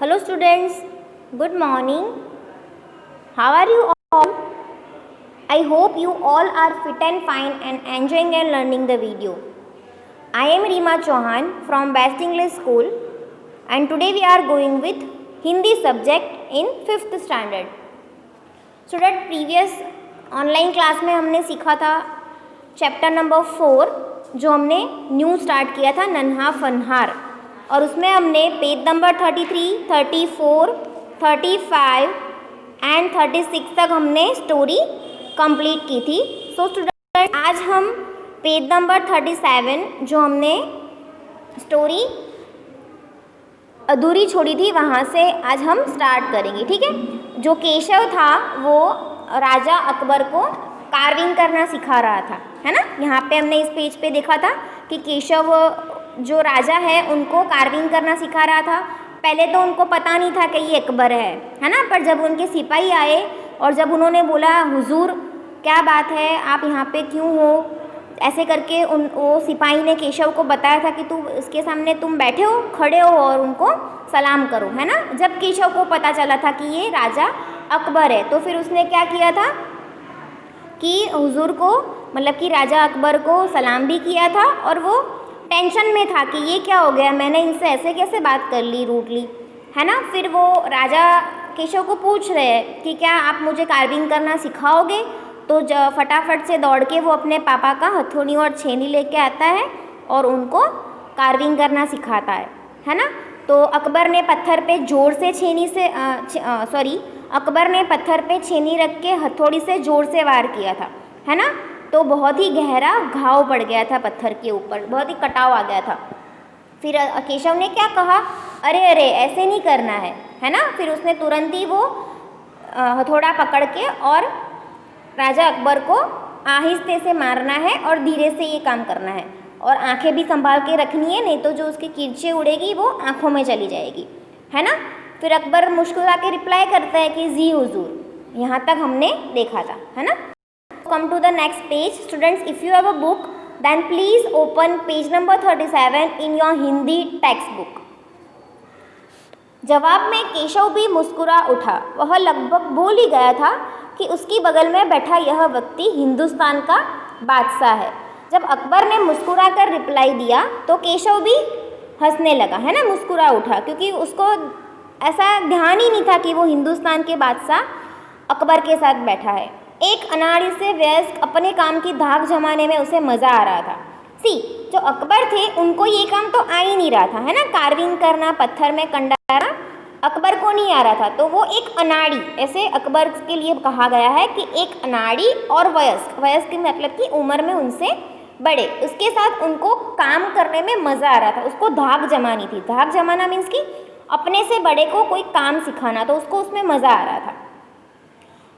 Hello students, good morning. How are you all? I hope you all are fit and fine and enjoying and learning the video. I am Reema Chauhan from Best English School and today we are going with Hindi subject in 5th standard. Student, previous online class में हमने सीखा था chapter number 4 जो हमने new start किया था नन्हा फनहार, और उसमें हमने पेज नंबर 33, 34, 35 एंड 36 तक हमने स्टोरी कंप्लीट की थी. सो स्टूडेंट, आज हम पेज नंबर 37 जो हमने स्टोरी अधूरी छोड़ी थी वहाँ से आज हम स्टार्ट करेंगे. ठीक है. जो केशव था वो राजा अकबर को कार्विंग करना सिखा रहा था, है ना. यहाँ पे हमने इस पेज पे देखा था कि केशव जो राजा है उनको कार्विंग करना सिखा रहा था. पहले तो उनको पता नहीं था कि ये अकबर है ना. पर जब उनके सिपाही आए और जब उन्होंने बोला हुजूर क्या बात है, आप यहाँ पे क्यों हो, ऐसे करके वो सिपाही ने केशव को बताया था कि तू इसके सामने तुम बैठे हो, खड़े हो और उनको सलाम करो, है ना. जब केशव को पता चला था कि ये राजा अकबर है तो फिर उसने क्या किया था कि हुजूर को मतलब कि राजा अकबर को सलाम भी किया था, और वो टेंशन में था कि ये क्या हो गया, मैंने इनसे ऐसे कैसे बात कर ली रूडली, है ना. फिर वो राजा केशव को पूछ रहे हैं कि क्या आप मुझे कार्विंग करना सिखाओगे. तो फटाफट से दौड़ के वो अपने पापा का हथौड़ी और छेनी लेके आता है और उनको कार्विंग करना सिखाता है ना. तो अकबर ने पत्थर पे जोर से छेनी से अकबर ने पत्थर पे छेनी रख के हथौड़ी से जोर से वार किया था, है ना. तो बहुत ही गहरा घाव पड़ गया था पत्थर के ऊपर, बहुत ही कटाव आ गया था. फिर केशव ने क्या कहा, अरे अरे ऐसे नहीं करना है ना. फिर उसने तुरंत ही वो हथौड़ा पकड़ के और राजा अकबर को आहिस्ते से मारना है और धीरे से ये काम करना है, और आंखें भी संभाल के रखनी है, नहीं तो जो उसकी किरचें उड़ेगी वो आंखों में चली जाएगी, है ना. फिर अकबर मुस्कुरा के रिप्लाई करता है कि जी हुजूर. यहाँ तक हमने देखा था, है ना. Come to the next page. Students, if you have a book then please open page number 37 in your Hindi textbook. जवाब में केशव भी मुस्कुरा उठा. वह लगभग भूल ही गया था कि उसकी बगल में बैठा यह व्यक्ति हिंदुस्तान का बादशाह है. जब अकबर ने मुस्कुरा कर रिप्लाई दिया तो केशव भी हंसने लगा, है ना, मुस्कुरा उठा, क्योंकि उसको ऐसा ध्यान ही नहीं था कि वो हिंदुस्तान के बादशाह अकबर के साथ बैठा है. एक अनाड़ी से वयस्क अपने काम की धाक जमाने में उसे मज़ा आ रहा था. जो अकबर थे उनको ये काम तो आ ही नहीं रहा था, है ना, कार्विंग करना, पत्थर में कंडा डालना अकबर को नहीं आ रहा था. तो वो एक अनाड़ी, ऐसे अकबर के लिए कहा गया है कि एक अनाड़ी और वयस्क मतलब कि उम्र में उनसे बड़े, उसके साथ उनको काम करने में मज़ा आ रहा था. उसको धाक जमानी थी. धाक जमाना मीन्स कि अपने से बड़े को कोई काम सिखाना, तो उसको उसमें मज़ा आ रहा था.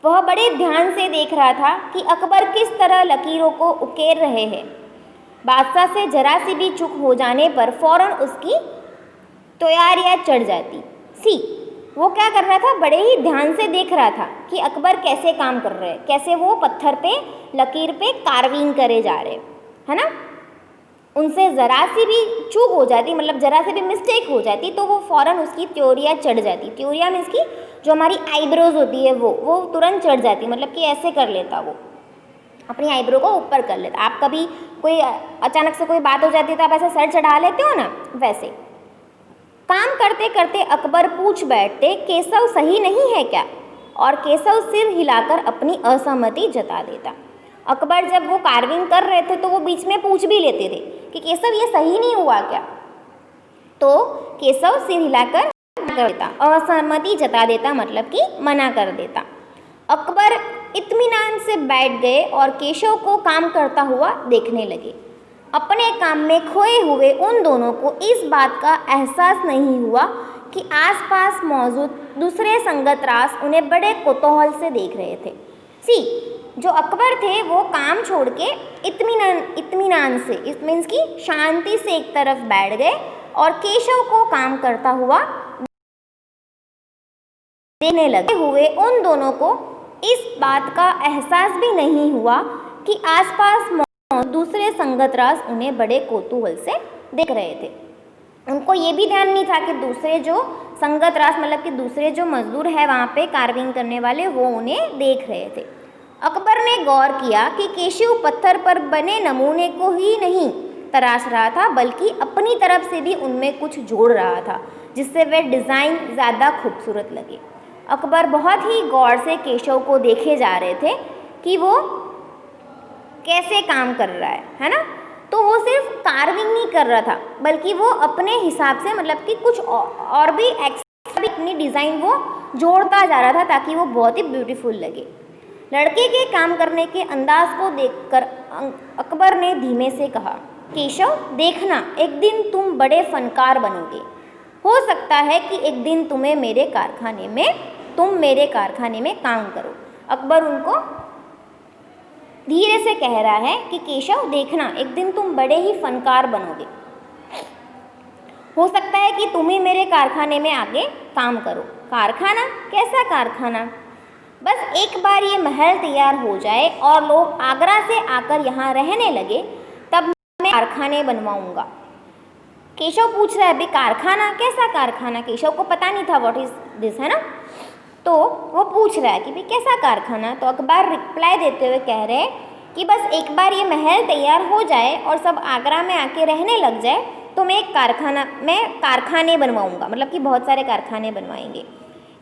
वह बड़े ध्यान से देख रहा था कि अकबर किस तरह लकीरों को उकेर रहे हैं. बादशाह से जरा सी भी चूक हो जाने पर फौरन उसकी तैयारियां चढ़ जाती. वो क्या कर रहा था, बड़े ही ध्यान से देख रहा था कि अकबर कैसे काम कर रहे हैं, कैसे वो पत्थर पे लकीर पे कार्विंग करे जा रहे, है ना. उनसे ज़रा सी भी चूक हो जाती, मतलब ज़रा से भी मिस्टेक हो जाती, तो वो फ़ौरन उसकी त्योरियाँ चढ़ जाती. त्योरियाँ मीन्स की जो हमारी आईब्रोज होती है वो तुरंत चढ़ जाती, मतलब कि ऐसे कर लेता, वो अपनी आईब्रो को ऊपर कर लेता. आप कभी कोई अचानक से कोई बात हो जाती है तो आप ऐसे सर चढ़ा लेते हो ना, वैसे. काम करते करते अकबर पूछ बैठते, केशव सही नहीं है क्या, और केशव सिर हिलाकर अपनी असहमति जता देता. अकबर जब वो कार्विंग कर रहे थे तो वो बीच में पूछ भी लेते थे कि केशव ये सही नहीं हुआ क्या, तो केशव सिर हिलाकर कर देता, असहमति जता देता, मतलब कि मना कर देता. अकबर इत्मीनान से बैठ गए और केशव को काम करता हुआ देखने लगे. अपने काम में खोए हुए उन दोनों को इस बात का एहसास नहीं हुआ कि आसपास मौजूद दूसरे संगतरास उन्हें बड़े कौतूहल से देख रहे थे. जो अकबर थे वो काम छोड़ के इत्मीनान से, इट मीन्स की शांति से एक तरफ बैठ गए और केशव को काम करता हुआ देखने लगे हुए उन दोनों को इस बात का एहसास भी नहीं हुआ कि आसपास दूसरे संगतरास उन्हें बड़े कौतूहल से देख रहे थे. उनको ये भी ध्यान नहीं था कि दूसरे जो संगत रास मतलब कि दूसरे जो मजदूर है वहाँ पे कार्विंग करने वाले वो उन्हें देख रहे थे। अकबर ने गौर किया कि केशव पत्थर पर बने नमूने को ही नहीं तराश रहा था बल्कि अपनी तरफ से भी उनमें कुछ जोड़ रहा था जिससे वे डिज़ाइन ज़्यादा खूबसूरत लगे। अकबर बहुत ही गौर से केशव को देखे जा रहे थे कि वो कैसे काम कर रहा है ना। तो वो सिर्फ कार्विंग नहीं कर रहा था बल्कि वो अपने हिसाब से मतलब कि कुछ और भी एक्स्ट्रा भी अपनी डिज़ाइन वो जोड़ता जा रहा था ताकि वो बहुत ही ब्यूटीफुल लगे। लड़के के काम करने के अंदाज को देखकर अकबर ने धीमे से कहा, केशव देखना, एक दिन तुम बड़े फनकार बनोगे। हो सकता है कि एक दिन तुम मेरे कारखाने में काम करो। अकबर उनको धीरे से कह रहा है कि केशव देखना, एक दिन तुम बड़े ही फनकार बनोगे। हो सकता है कि तुम ही मेरे कारखाने में आगे काम करो। कारखाना? कैसा कारखाना? बस एक बार ये महल तैयार हो जाए और लोग आगरा से आकर यहाँ रहने लगे तब मैं कारखाने बनवाऊंगा। केशव पूछ रहा है भाई कारखाना? कैसा कारखाना? केशव को पता नहीं था व्हाट इज दिस, है ना। तो वो पूछ रहा है कि भाई कैसा कारखाना। तो अकबर रिप्लाई देते हुए कह रहे हैं कि बस एक बार ये महल तैयार हो जाए और सब आगरा में आके रहने लग जाए तो मैं कारखाने बनवाऊंगा, मतलब कि बहुत सारे कारखाने बनवाएंगे।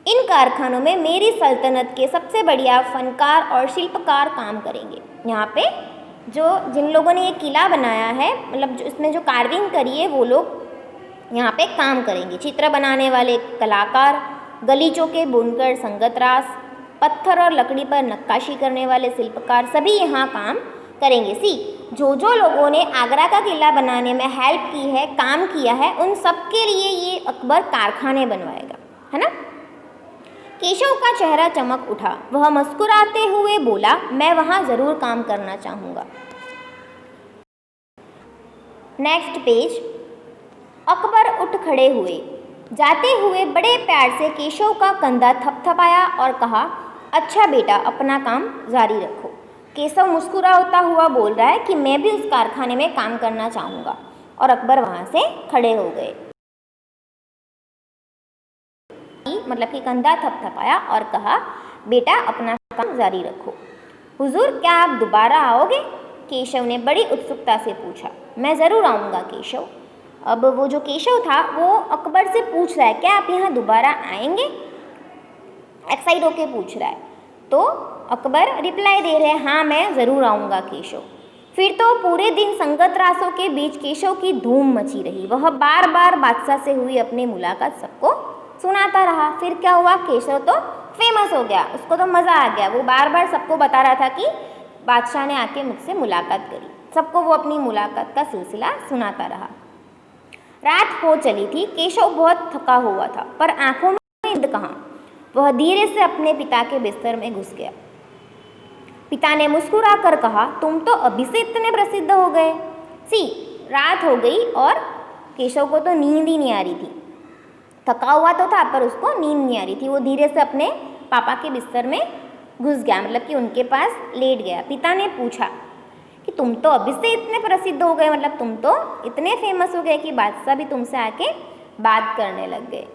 इन कारखानों में मेरी सल्तनत के सबसे बढ़िया फनकार और शिल्पकार काम करेंगे। यहाँ पे जिन लोगों ने ये किला बनाया है, मतलब जो इसमें जो कार्विंग करी है, वो लोग यहाँ पे काम करेंगे। चित्र बनाने वाले कलाकार, गलीचों के बुनकर संगतरास, पत्थर और लकड़ी पर नक्काशी करने वाले शिल्पकार सभी यहाँ काम करेंगे। जो लोगों ने आगरा का किला बनाने में हेल्प की है, काम किया है, उन सब के लिए ये अकबर कारखाने बनवाएगा, है ना। केशव का चेहरा चमक उठा। वह मुस्कुराते हुए बोला, मैं वहाँ ज़रूर काम करना चाहूँगा। Next page. अकबर उठ खड़े हुए। जाते हुए बड़े प्यार से केशव का कंधा थपथपाया और कहा, अच्छा बेटा, अपना काम जारी रखो। केशव मुस्कुराता हुआ बोल रहा है कि मैं भी उस कारखाने में काम करना चाहूँगा। और अकबर वहाँ से खड़े हो गए, मतलब कि कंधा थपथपाया और कहा, बेटा अपना काम जारी रखो। हुजूर, क्या आप दोबारा आओगे? केशव ने बड़ी उत्सुकता से पूछा। मैं ज़रूर आऊँगा केशव। अब वो जो केशव था वो अकबर से पूछ रहा है, क्या आप यहाँ दोबारा आएंगे? एक्साइट होके पूछ रहा है। तो अकबर रिप्लाई दे रहे हैं, हाँ मैं ज़रूर आऊँगा केशव। फिर तो पूरे दिन संगत रासों के बीच केशव की धूम मची रही। वह बार बार बादशाह से हुई अपनी मुलाकात सबको सुनाता रहा। फिर क्या हुआ, केशव तो फेमस हो गया, उसको तो मज़ा आ गया। वो बार बार सबको बता रहा था कि बादशाह ने आके मुझसे मुलाकात करी। सबको वो अपनी मुलाकात का सिलसिला सुनाता रहा। रात हो चली थी। केशव बहुत थका हुआ था पर आंखों में नींद कहाँ। वह धीरे से अपने पिता के बिस्तर में घुस गया। पिता ने मुस्कुरा कर कहा, तुम तो अभी से इतने प्रसिद्ध हो गए। रात हो गई और केशव को तो नींद ही नहीं आ रही थी। थका हुआ तो था पर उसको नींद नहीं आ रही थी। वो धीरे से अपने पापा के बिस्तर में घुस गया, मतलब कि उनके पास लेट गया। पिता ने पूछा कि तुम तो अभी से इतने प्रसिद्ध हो गए, मतलब तुम तो इतने फेमस हो गए कि बादशाह भी तुमसे आके बात करने लग गए।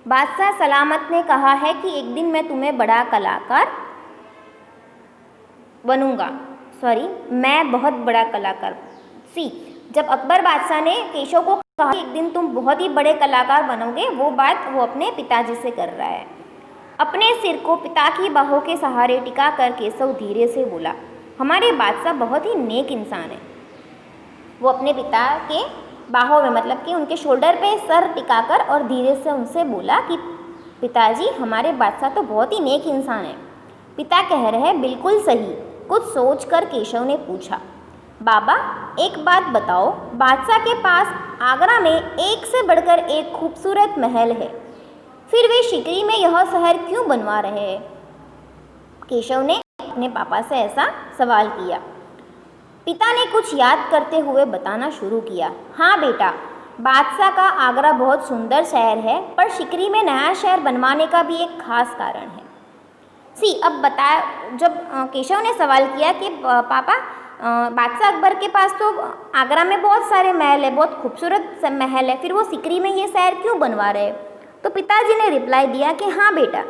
बादशाह सलामत ने कहा है कि एक दिन मैं तुम्हें बड़ा कलाकार बनूंगा। मैं बहुत बड़ा कलाकार। जब अकबर बादशाह ने केशव को कहा कि एक दिन तुम बहुत ही बड़े कलाकार बनोगे, वो बात वो अपने पिताजी से कर रहा है। अपने सिर को पिता की बाहों के सहारे टिका कर केशव धीरे से बोला, हमारे बादशाह बहुत ही नेक इंसान है। वो अपने पिता के बाहों में, मतलब कि उनके शोल्डर पे सर टिकाकर और धीरे से उनसे बोला कि पिताजी, हमारे बादशाह तो बहुत ही नेक इंसान है। पिता कह रहे हैं, बिल्कुल सही। कुछ सोचकर केशव ने पूछा, बाबा एक बात बताओ, बादशाह के पास आगरा में एक से बढ़कर एक खूबसूरत महल है, फिर वे शिकरी में यह शहर क्यों बनवा रहे हैं? केशव ने अपने पापा से ऐसा सवाल किया। पिता ने कुछ याद करते हुए बताना शुरू किया, हाँ बेटा, बादशाह का आगरा बहुत सुंदर शहर है, पर शिकरी में नया शहर बनवाने का भी एक खास कारण है। अब बताया, जब केशव ने सवाल किया कि पापा बादशाह अकबर के पास तो आगरा में बहुत सारे महल है, बहुत खूबसूरत महल है, फिर वो सिकरी में ये शहर क्यों बनवा रहे? तो पिताजी ने रिप्लाई दिया कि हाँ बेटा,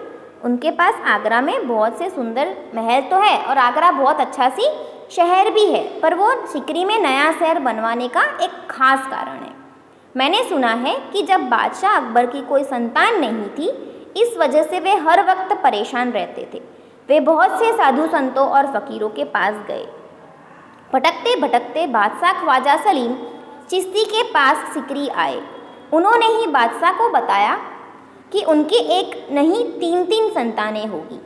उनके पास आगरा में बहुत से सुंदर महल तो है और आगरा बहुत अच्छा सी शहर भी है, पर वो सिकरी में नया शहर बनवाने का एक खास कारण है। मैंने सुना है कि जब बादशाह अकबर की कोई संतान नहीं थी, इस वजह से वे हर वक्त परेशान रहते थे। वे बहुत से साधु संतों और फकीरों के पास गए। भटकते भटकते बादशाह ख्वाजा सलीम चिश्ती के पास सिकरी आए। उन्होंने ही बादशाह को बताया कि उनकी एक नहीं 3 संतानें होगी।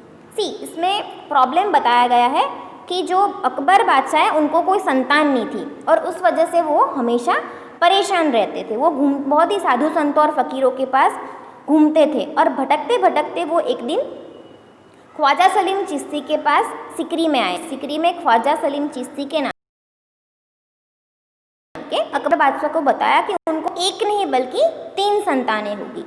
इसमें प्रॉब्लम बताया गया है कि जो अकबर बादशाह है उनको कोई संतान नहीं थी और उस वजह से वो हमेशा परेशान रहते थे। वो बहुत ही साधु संतों और फकीरों के पास घूमते थे और भटकते भटकते वो एक दिन ख्वाजा सलीम चिश्ती के पास सिकरी में आए। सिकरी में ख्वाजा सलीम चिश्ती के नाम के अकबर बादशाह को बताया कि उनको एक नहीं बल्कि 3 संतानें होगी,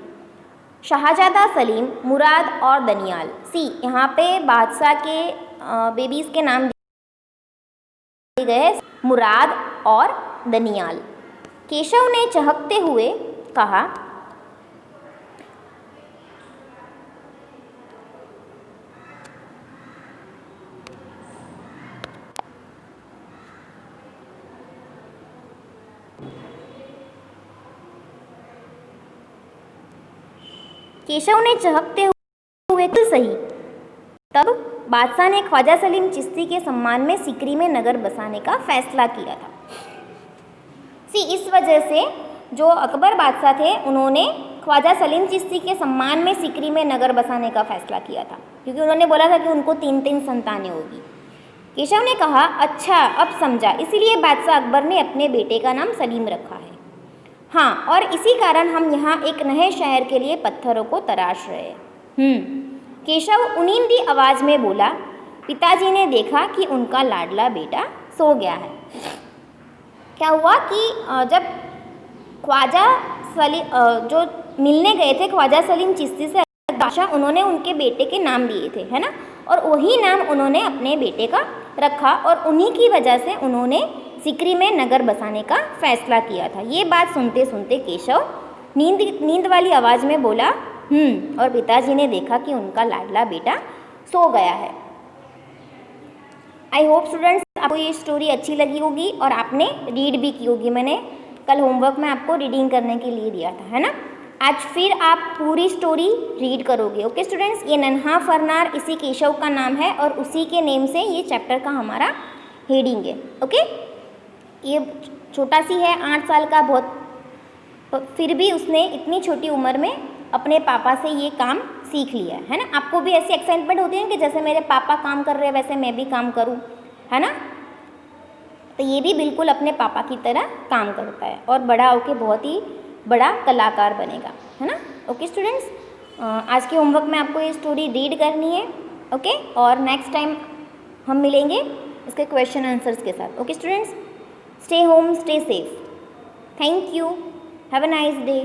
शाहजादा, सलीम, मुराद और दनियाल। यहाँ पे बादशाह के बेबीज़ के नाम दिए गए, मुराद और दनियाल। केशव ने चहकते हुए कहा, केशव ने चहकते हुए तो सही। तब बादशाह ने ख्वाजा सलीम चिश्ती के सम्मान में सिकरी में नगर बसाने का फैसला किया था। इस वजह से जो अकबर बादशाह थे उन्होंने ख्वाजा सलीम चिश्ती के सम्मान में सिकरी में नगर बसाने का फैसला किया था, क्योंकि उन्होंने बोला था कि उनको 3 संतानें होगी। केशव ने कहा, अच्छा अब समझा, इसीलिए बादशाह अकबर ने अपने बेटे का नाम सलीम रखा है। हाँ, और इसी कारण हम यहाँ एक नए शहर के लिए पत्थरों को तराश रहे हैं। केशव उनींदी आवाज़ में बोला। पिताजी ने देखा कि उनका लाडला बेटा सो गया है। क्या हुआ कि जब ख्वाजा सलीम जो मिलने गए थे ख्वाजा सलीम चिश्ती से बादशाह, उन्होंने उनके बेटे के नाम दिए थे, है ना, और वही नाम उन्होंने अपने बेटे का रखा और उन्हीं की वजह से उन्होंने सिकरी में नगर बसाने का फैसला किया था। ये बात सुनते सुनते केशव नींद वाली आवाज़ में बोला और पिताजी ने देखा कि उनका लाडला बेटा सो गया है। आई होप स्टूडेंट्स आपको ये स्टोरी अच्छी लगी होगी और आपने रीड भी की होगी। मैंने कल होमवर्क में आपको रीडिंग करने के लिए दिया था, है ना। आज फिर आप पूरी स्टोरी रीड करोगे। ओके स्टूडेंट्स, ये नन्हा फरनार इसी केशव का नाम है और उसी के नेम से ये चैप्टर का हमारा हेडिंग है। ओके, ये छोटा सी है, 8 साल का, बहुत, फिर भी उसने इतनी छोटी उम्र में अपने पापा से ये काम सीख लिया है ना। आपको भी ऐसी एक्साइटमेंट होती है कि जैसे मेरे पापा काम कर रहे हैं वैसे मैं भी काम करूं, है ना। तो ये भी बिल्कुल अपने पापा की तरह काम करता है और बड़ा होके बहुत ही बड़ा कलाकार बनेगा, है ना। ओके स्टूडेंट्स, आज के होमवर्क में आपको ये स्टोरी रीड करनी है। ओके, और नेक्स्ट टाइम हम मिलेंगे इसके क्वेश्चन आंसर्स के साथ। Okay students, stay home, stay safe. Thank you. Have a nice day.